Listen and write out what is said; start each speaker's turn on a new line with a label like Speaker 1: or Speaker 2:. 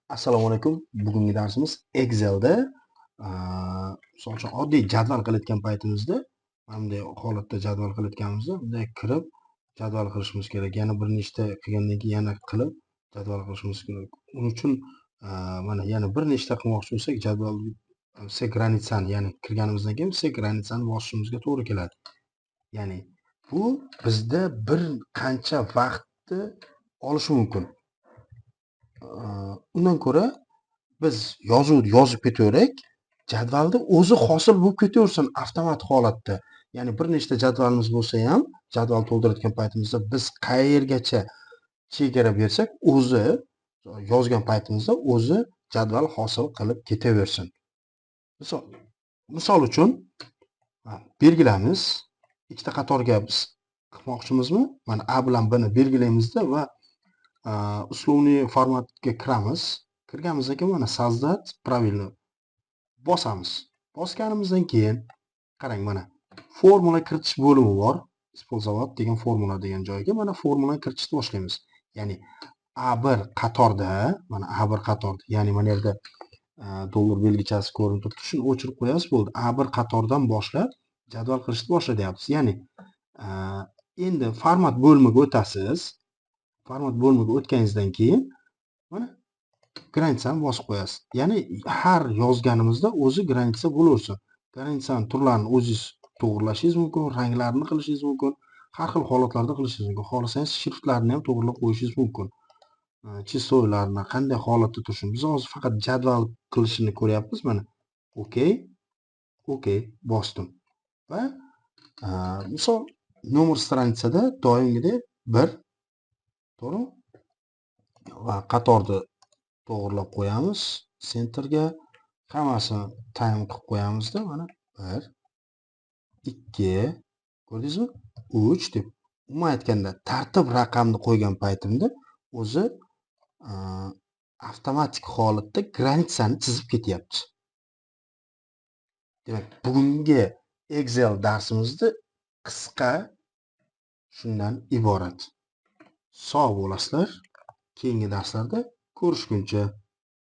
Speaker 1: Assalomu alaykum. Bugungi darsimiz Excel'da misol uchun oddiy jadval qilayotgan paytimizda, mana bunday holatda jadval qilayotganimizda bunday kirib jadval qilishimiz kerak. Yana bir nechta qilgandan keyin yana qilib jadval qilishimiz kerak. Uning uchun mana yana bir nechta qilmoqchi bo'lsak, jadval все granitsani, ya'ni kirganimizdan keyin все granitsani bosishimizga to'g'ri keladi. Ya'ni bu bizda bir qancha vaqtni olishi mumkin. Undan ko'ra biz yozuvni yozib ketaverak, jadvalda o'zi hosil bo'lib ketaversin avtomat holatda. Ya'ni bir nechta jadvalimiz bo'lsa ham, jadval to'ldirayotgan paytimizda biz qayergacha chegara bersak, o'zi yozgan paytimizda o'zi jadval hosil qilib ketaversin. Misol uchun belgilaymiz. Ikkita qatorga biz qilmoqchimizmi? Mana A bilan B ni belgilaymizda va условный formatga kiramiz. Kirganimizdan keyin mana soздать правильно bosamiz. Bosganimizdan keyin qarang, mana formula kiritish bo'limi bor. Использовать degan formula degan joyga mana formulani kiritishni boshlaymiz. Ya'ni A1 qatorda, mana A1 qatorda, ya'ni mana yerda dollar belgichasi ko'rinib turibdi. Shuni o'chirib qo'yasiz, bo'ldi. A1 qatordan boshlab jadval qilishni boshlayapmiz. Ya'ni endi format bo'limiga o'tasiz. Format bo'limiga o'tganingizdan keyin mana granitsani bosib qo'yasiz. Ya'ni har yozganimizda o'zi granitsa bo'laversin. Granitsani turlarini o'zingiz to'g'rilashingiz mumkin, ranglarini qilishingiz mumkin, har xil holatlarda qilishingiz mumkin. Xohlasangiz shriftlarini ham to'g'rilab qo'yishingiz mumkin. Chistoylarni qanday holatda turishini biz hozir faqat jadval qilishini ko'ryapmiz. Mana OK bosdim. Va misol nomer stranitsada doimgidek 1, to'g'rimi? Va qatorni to'g'rilab qo'yamiz. Centerga hammasini time qilib qo'yamizda, mana 1, 2, ko'rdingizmi? 3 deb. Umuman aytganda, tartib raqamni qo'ygan paytimda o'zi avtomatik holatda granitsani chizib ketyapti. Demak, bugungi Excel darsimizni qisqa shundan iborat. Sog' bo'lasizlar. Keyingi darslarda ko'rishguncha.